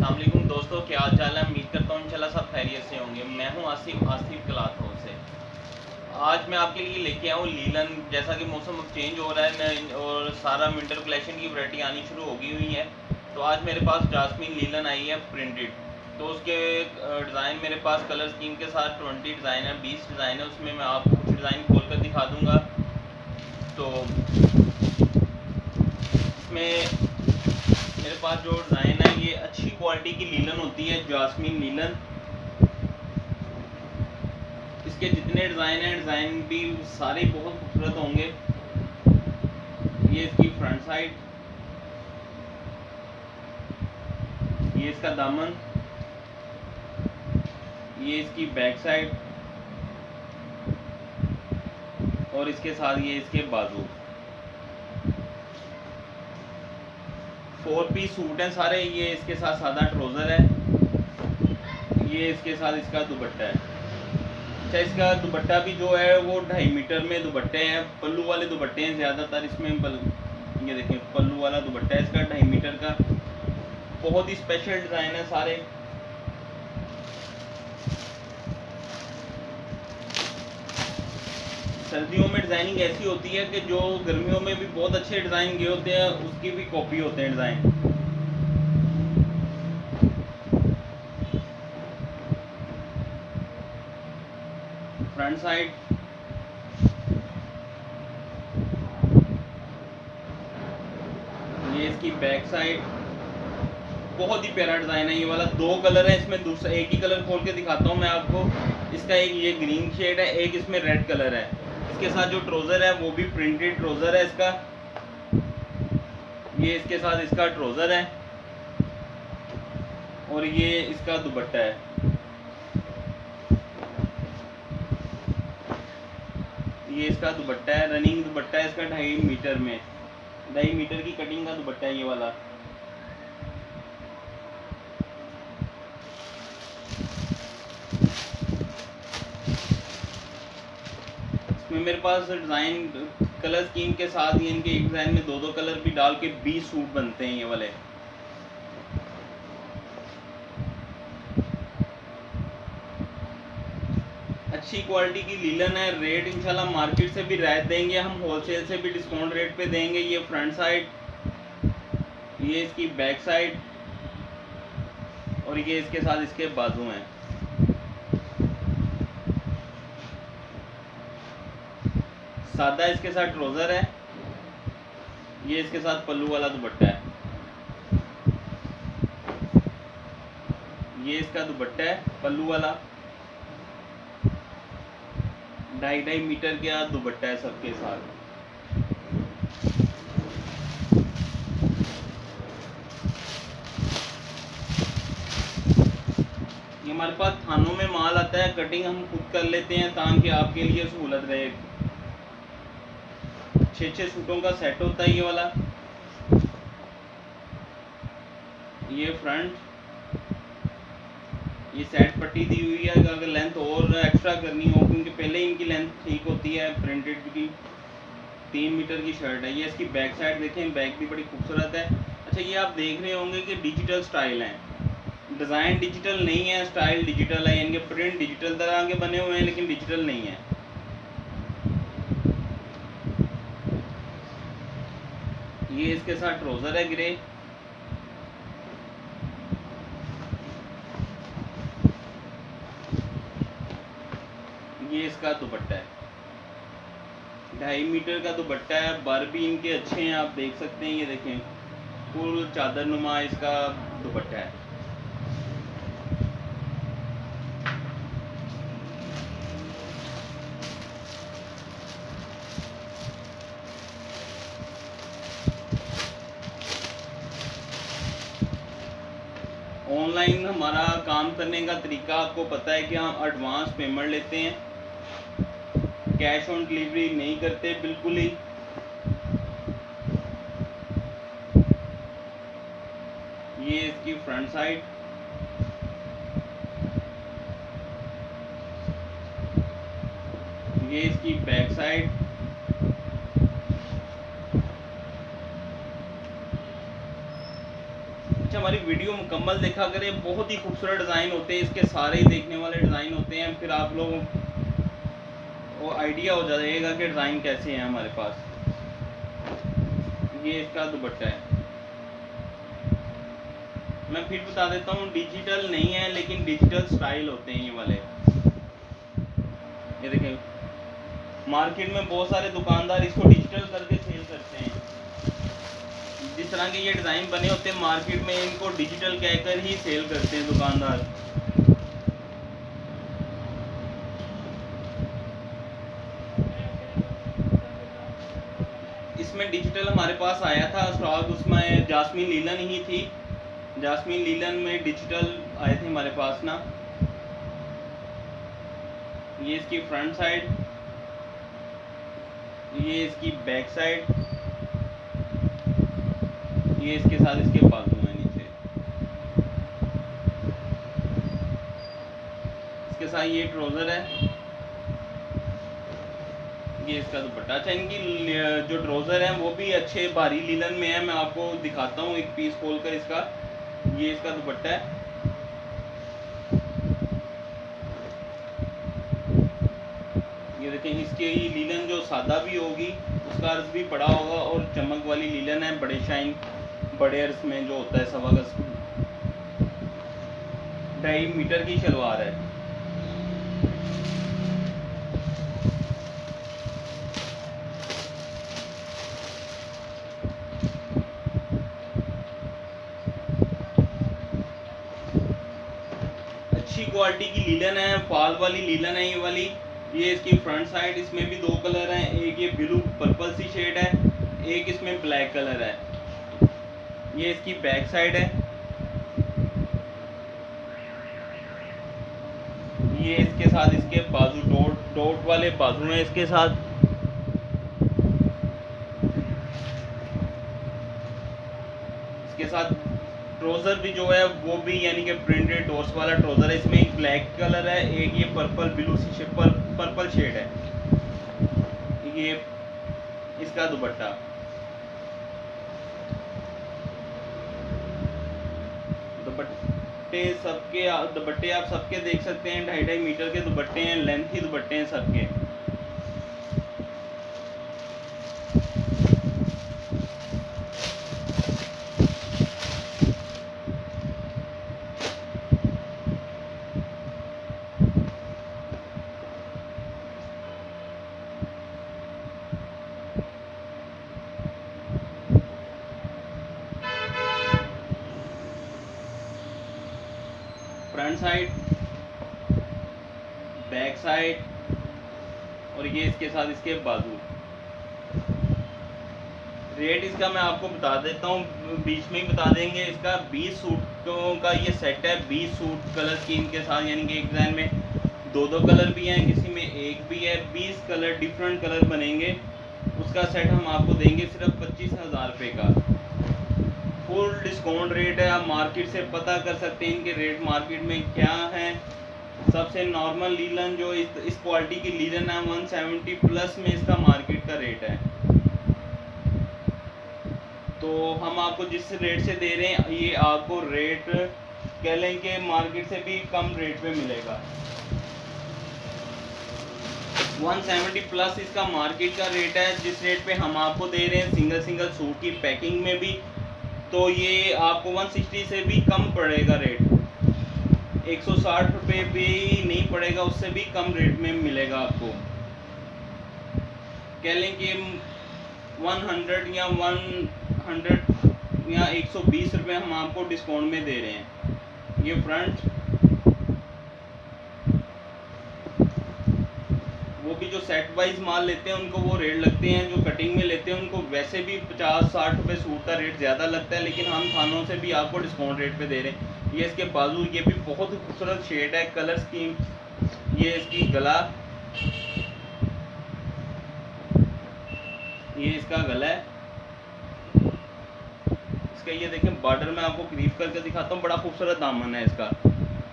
अस्सलामुअलैकुम दोस्तों, क्या हाल चाल है। उम्मीद करता हूँ इंशाल्लाह सब खैरियत से होंगे। मैं हूँ आसिफ क्लॉथ हाउस से। आज मैं आपके लिए लेके आऊँ लीलन। जैसा कि मौसम अब चेंज हो रहा है और सारा विंटर कलेक्शन की वैरायटी आनी शुरू हो गई हुई है, तो आज मेरे पास जास्मिन लीलन आई है प्रिंटेड। तो उसके डिज़ाइन मेरे पास कलर स्कीम के साथ 20 डिज़ाइन है, 20 डिज़ाइन है। उसमें मैं आपको कुछ डिज़ाइन खोल कर दिखा दूँगा। तो इसमें मेरे पास जो डिज़ाइन है ये अच्छी क्वालिटी की लीलन होती है, जास्मिन लीलन। इसके जितने डिज़ाइन हैं, डिज़ाइन भी सारे बहुत खूबसूरत होंगे। ये इसकी फ्रंट साइड, ये इसका दामन, ये इसकी बैक साइड और इसके साथ ये इसके बाजू। 4 पीस सूट हैं सारे। ये इसके साथ सादा ट्राउज़र है, ये इसके साथ इसका दुपट्टा है। अच्छा, इसका दुपट्टा भी जो है वो 2.5 मीटर में दुपट्टे हैं। पल्लू वाले दुपट्टे हैं ज़्यादातर इसमें। ये देखें, पल्लू वाला दुपट्टा है इसका 2.5 मीटर का। बहुत ही स्पेशल डिज़ाइन है सारे। सर्दियों में डिज़ाइनिंग ऐसी होती है कि जो गर्मियों में भी बहुत अच्छे डिज़ाइन गए होते हैं, उसकी भी कॉपी होते हैं डिज़ाइन। फ्रंट साइड, ये इसकी बैक साइड। बहुत ही प्यारा डिज़ाइन है ये वाला। 2 कलर है इसमें, दूसरा एक ही कलर खोल के दिखाता हूँ मैं आपको। इसका एक ये ग्रीन शेड है, एक इसमें रेड कलर है। इसके साथ जो ट्राउज़र है वो भी प्रिंटेड ट्राउज़र है इसका। ये इसके साथ इसका ट्राउज़र है और ये इसका दुपट्टा है। ये इसका दुपट्टा है, रनिंग दुपट्टा है इसका 2.5 मीटर में। 2.5 मीटर की कटिंग का दुपट्टा है ये वाला। इसमें मेरे पास डिज़ाइन कलर स्कीम के साथ ही इनके एक डिज़ाइन में 2-2 कलर भी डाल के 20 सूट बनते हैं ये वाले। अच्छी क्वालिटी की लीलन है। रेट इंशाल्लाह मार्केट से भी रायत देंगे, हम होलसेल से भी डिस्काउंट रेट पे देंगे। ये फ्रंट साइड, ये इसकी बैक साइड और ये इसके साथ इसके बाजू हैं। सादा इसके साथ ट्राउज़र है, ये इसके साथ पल्लू वाला दुपट्टा है। ये इसका दुपट्टा है पल्लू वाला। 2.5 मीटर का दुपट्टा है सबके साथ। ये हमारे पास थानों में माल आता है, कटिंग हम खुद कर लेते हैं ताकि आपके लिए सहूलत रहे। 6-6 सूटों का सेट होता है ये वाला। ये फ्रंट, ये सेट पट्टी दी हुई है। अगर लेंथ और एक्स्ट्रा करनी हो, क्योंकि पहले ही इनकी लेंथ ठीक होती है। प्रिंटेड की 3 मीटर की शर्ट है। ये इसकी बैक साइड देखें, बैक भी बड़ी खूबसूरत है। अच्छा, ये आप देख रहे होंगे कि डिजिटल स्टाइल है। डिज़ाइन डिजिटल नहीं है, स्टाइल डिजिटल है। इनके प्रिंट डिजिटल तरह के बने हुए हैं लेकिन डिजिटल नहीं है। ये इसके साथ ट्राउज़र है ग्रे। ये इसका दुपट्टा है, 2.5 मीटर का दुपट्टा है। बर भी इनके अच्छे हैं, आप देख सकते हैं। ये देखें, फुल चादर नुमा इसका दुपट्टा है। ऑनलाइन हमारा काम करने का तरीका आपको पता है कि हम एडवांस पेमेंट लेते हैं, कैश ऑन डिलीवरी नहीं करते बिल्कुल ही। ये इसकी फ्रंट साइड, ये इसकी बैक साइड। अच्छा, हमारी वीडियो मुकम्मल देखा करें, बहुत ही खूबसूरत डिज़ाइन होते हैं इसके, सारे ही देखने वाले डिज़ाइन होते हैं। फिर आप लोगों को आइडिया हो जाएगा कि डिज़ाइन कैसे हैं हमारे पास। ये इसका दुपट्टा है। मैं फिर बता देता हूँ, डिजिटल नहीं है लेकिन डिजिटल स्टाइल होते हैं ये वाले। ये देखें, मार्केट में बहुत सारे दुकानदार इसको डिजिटल करके सेल करते हैं। जिस तरह के ये डिज़ाइन बने होते हैं मार्केट में, इनको डिजिटल कहकर ही सेल करते हैं दुकानदार। इसमें डिजिटल हमारे पास आया था स्टॉक, उसमें जास्मीन लीलन ही थी। जास्मीन लीलन में डिजिटल आए थे हमारे पास ना। ये इसकी फ्रंट साइड, ये इसकी बैक साइड, ये इसके साथ इसके बाजू हैं नीचे। इसके साथ ये ट्राउज़र है, ये इसका दुपट्टा। अच्छा, इनकी जो ट्राउज़र है वो भी अच्छे भारी लीलन में है। मैं आपको दिखाता हूँ एक पीस खोलकर इसका। ये इसका दुपट्टा है। ये देखें, इसके लीलन जो सादा भी होगी उसका अर्ज भी बड़ा होगा, और चमक वाली लीलन है, बड़े शाइन बड़े अर्ज में जो होता है 1.25 गज, 2.5 मीटर की शलवार है। अच्छी क्वालिटी की लीलन है, फॉल वाली लीलन है ये वाली। ये इसकी फ्रंट साइड, इसमें भी 2 कलर हैं, एक ये ब्लू पर्पल सी शेड है, एक इसमें ब्लैक कलर है। ये इसकी बैक साइड है। ये इसके साथ इसके बाजू डॉट वाले बाजू हैं इसके साथ। इसके साथ ट्राउज़र भी जो है वो भी यानी कि प्रिंटेड डॉट्स वाला ट्राउज़र है। इसमें एक ब्लैक कलर है, एक ये पर्पल ब्लू सी पर्पल शेड है। ये इसका दुपट्टा। दुपट्टे आप सबके देख सकते हैं, 2.5 मीटर के दुपट्टे हैं, लेंथी दुपट्टे हैं सबके। फ्रंट साइड, बैक साइड, और ये इसके साथ इसके बाजू। रेट इसका मैं आपको बता देता हूँ, बीच में ही बता देंगे। इसका 20 सूटों का ये सेट है, 20 सूट कलर स्कीम के साथ, यानी कि एक डिज़ाइन में 2-2 कलर भी हैं, किसी में एक भी है। 20 कलर डिफरेंट कलर बनेंगे। उसका सेट हम आपको देंगे सिर्फ 25,000 रुपये का। फुल डिस्काउंट रेट है। आप मार्केट से पता कर सकते हैं इनके रेट मार्केट में क्या हैं। सबसे नॉर्मल लीलन जो इस क्वालिटी की लीलन है 170 प्लस में इसका मार्केट का रेट है। तो हम आपको जिस रेट से दे रहे हैं ये आपको रेट कह लें कि मार्केट से भी कम रेट पे मिलेगा। 170 प्लस इसका मार्केट का रेट है। जिस रेट पे हम आपको दे रहे हैं सिंगल सूट की पैकिंग में भी, तो ये आपको 160 से भी कम पड़ेगा रेट। 160 रुपये भी नहीं पड़ेगा, उससे भी कम रेट में मिलेगा आपको। कह लें कि 100 या 120 रुपये हम आपको डिस्काउंट में दे रहे हैं। ये फ्रंट, वो भी जो सेट वाइज माल लेते हैं उनको वो रेट लगते हैं, जो कटिंग में लेते हैं उनको वैसे भी 50-60 रुपये सूट का रेट ज़्यादा लगता है, लेकिन हम थानों से भी आपको डिस्काउंट रेट पे दे रहे हैं। ये इसके बाजू, ये भी बहुत ही खूबसूरत शेड है, कलर स्कीम। ये इसकी गला, ये इसका गला है। इसका ये देखें बॉर्डर में आपको करीब करके दिखाता हूँ, बड़ा खूबसूरत दामन है इसका।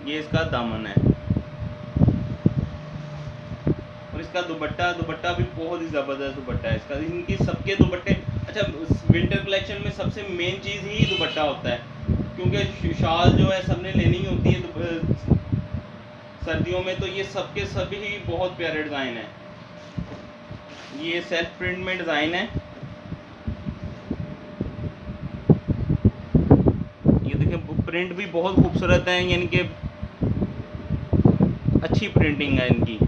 ये इसका दामन है। और इसका दुपट्टा भी बहुत ही ज़बरदस्त दुपट्टा है इसका। इनकी सबके दुपट्टे, अच्छा विंटर कलेक्शन में सबसे मेन चीज़ ही दुपट्टा होता है। क्योंकि शाल जो है सबने लेनी होती है तो सर्दियों में, तो ये सबके सभी बहुत प्यारे डिज़ाइन है। ये सेल्फ प्रिंट में डिज़ाइन है। ये देखें प्रिंट भी बहुत खूबसूरत है, यानी कि अच्छी प्रिंटिंग है इनकी।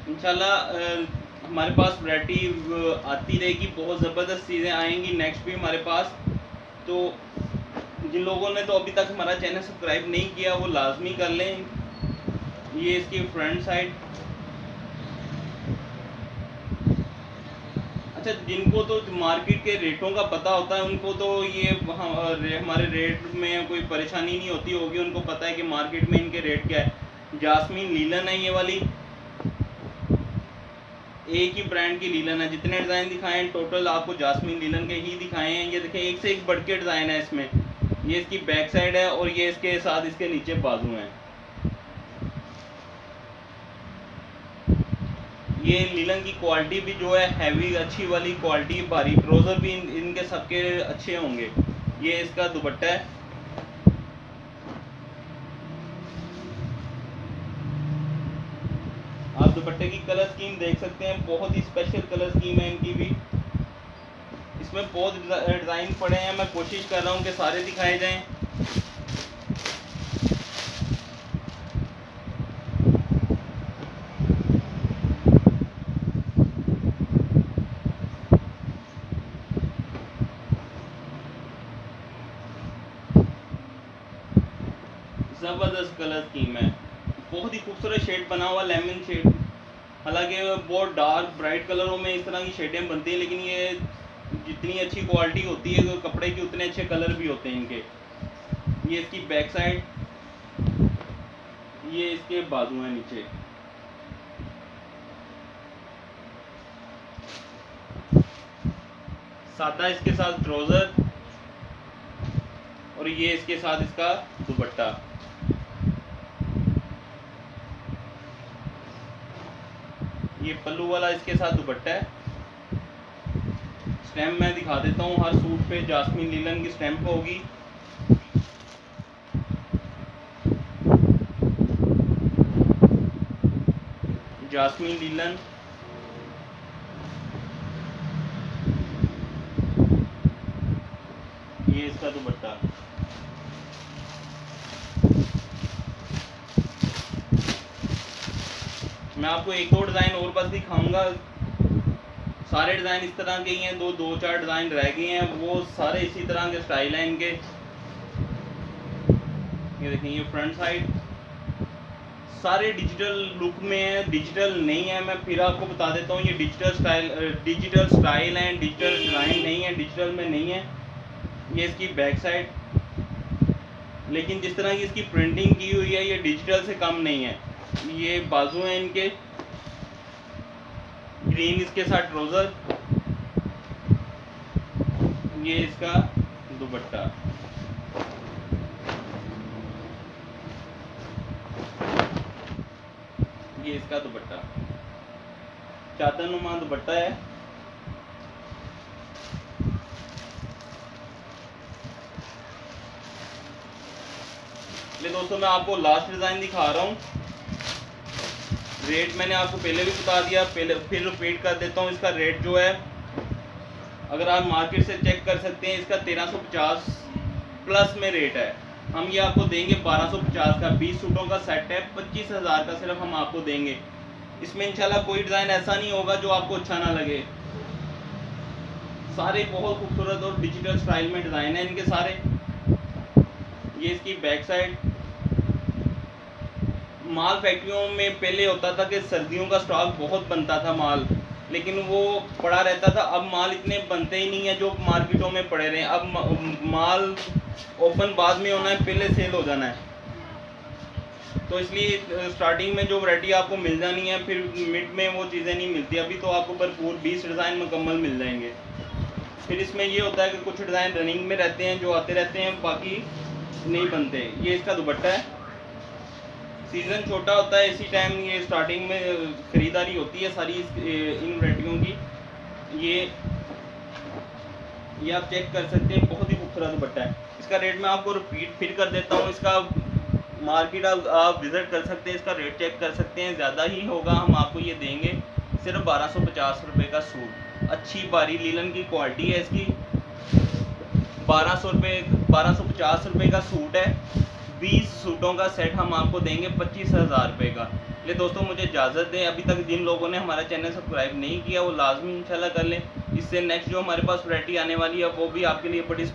इंशाल्लाह हमारे पास वैरायटी आती रहेगी, बहुत ज़बरदस्त चीज़ें आएंगी नेक्स्ट भी हमारे पास। तो जिन लोगों ने तो अभी तक हमारा चैनल सब्सक्राइब नहीं किया वो लाजमी कर लें। ये इसकी फ्रंट साइड। अच्छा, जिनको तो मार्केट के रेटों का पता होता है उनको तो ये हमारे रेट में कोई परेशानी नहीं होती होगी, उनको पता है कि मार्केट में इनके रेट क्या है। जास्मीन लीलन है ये वाली, एक ही ब्रांड की लीलन है। जितने डिज़ाइन दिखाए हैं टोटल आपको जास्मीन लीलन के ही दिखाए हैं। ये देखें एक से एक बढ़ के डिज़ाइन है इसमें। ये इसकी बैक साइड है और ये इसके साथ इसके नीचे बाजू हैं। ये लीलन की क्वालिटी भी जो है हैवी अच्छी वाली क्वालिटी, भारी ट्राउजर भी इनके सबके अच्छे होंगे। ये इसका दुपट्टा है। आप दुपट्टे की कलर स्कीम देख सकते हैं, बहुत ही स्पेशल कलर स्कीम है इनकी भी। इसमें बहुत डिज़ाइन पड़े हैं, मैं कोशिश कर रहा हूँ कि सारे दिखाए जाएं। ज़बरदस्त कलर स्कीम है, बहुत ही खूबसूरत शेड बना हुआ, लेमन शेड। हालांकि बहुत डार्क ब्राइट कलरों में इस तरह की शेडें बनती हैं, लेकिन ये जितनी अच्छी क्वालिटी होती है तो कपड़े के उतने अच्छे कलर भी होते हैं इनके। ये इसकी बैक साइड, ये इसके बाजू हैं नीचे। सादा इसके साथ ट्राउजर और ये इसके साथ इसका दुपट्टा। ये पल्लू वाला इसके साथ दुपट्टा है। स्टैम्प मैं दिखा देता हूँ, हर सूट पे जास्मीन लीलन की स्टैम्प होगी। जास्मीन लीलन। ये इसका दुपट्टा। मैं आपको एक और डिज़ाइन और बस दिखाऊंगा। सारे डिज़ाइन इस तरह के ही हैं, दो चार डिज़ाइन रह गए हैं, वो सारे इसी तरह के स्टाइल हैं इनके। ये देखें, ये फ्रंट साइड सारे डिजिटल लुक में है, डिजिटल नहीं है। मैं फिर आपको बता देता हूँ, ये डिजिटल स्टाइल है, डिजिटल डिज़ाइन नहीं है, डिजिटल में नहीं है। ये इसकी बैक साइड, लेकिन जिस तरह की इसकी प्रिंटिंग की हुई है ये डिजिटल से कम नहीं है। ये बाजू हैं इनके, ग्रीन इसके साथ ट्राउजर, ये इसका दुपट्टा। ये इसका दुपट्टा चादर नुमा दुपट्टा है। ले दोस्तों, मैं आपको लास्ट डिज़ाइन दिखा रहा हूँ। रेट मैंने आपको पहले भी बता दिया, फिर रिपीट कर देता हूँ। इसका रेट जो है, अगर आप मार्केट से चेक कर सकते हैं, इसका 1350 प्लस में रेट है। हम ये आपको देंगे 1250 का। 20 सूटों का सेट है, 25,000 का सिर्फ हम आपको देंगे। इसमें इंशाल्लाह कोई डिज़ाइन ऐसा नहीं होगा जो आपको अच्छा ना लगे। सारे बहुत खूबसूरत और डिजिटल स्टाइल में डिज़ाइन है इनके सारे। ये इसकी बैक साइड। माल फैक्ट्रियों में पहले होता था कि सर्दियों का स्टॉक बहुत बनता था माल, लेकिन वो पड़ा रहता था। अब माल इतने बनते ही नहीं है जो मार्केटों में पड़े रहे। अब माल ओपन बाद में होना है, पहले सेल हो जाना है। तो इसलिए स्टार्टिंग में जो वैरायटी आपको मिल जानी है, फिर मिड में वो चीज़ें नहीं मिलती। अभी तो आपको भरपूर 20 डिज़ाइन मुकम्मल मिल जाएंगे। फिर इसमें ये होता है कि कुछ डिज़ाइन रनिंग में रहते हैं जो आते रहते हैं, बाकी नहीं बनते। ये इसका दुपट्टा है। सीज़न छोटा होता है, इसी टाइम ये स्टार्टिंग में ख़रीदारी होती है सारी इन वैरायटियों की। ये आप चेक कर सकते हैं, बहुत ही खूबसूरत दुपट्टा है। इसका रेट मैं आपको रिपीट फिर कर देता हूँ। इसका मार्केट आप विज़िट कर सकते हैं, इसका रेट चेक कर सकते हैं, ज़्यादा ही होगा। हम आपको ये देंगे सिर्फ 1250 रुपये का सूट। अच्छी बारी लीलन की क्वालिटी है इसकी। 1250 रुपये का सूट है। 20 सूटों का सेट हम आपको देंगे 25,000 रुपये का। ले दोस्तों, मुझे इजाज़त दें। अभी तक जिन लोगों ने हमारा चैनल सब्सक्राइब नहीं किया वो लाजमी इंशाल्लाह कर लें। इससे नेक्स्ट जो हमारे पास वैरायटी आने वाली है वो भी आपके लिए बड़ी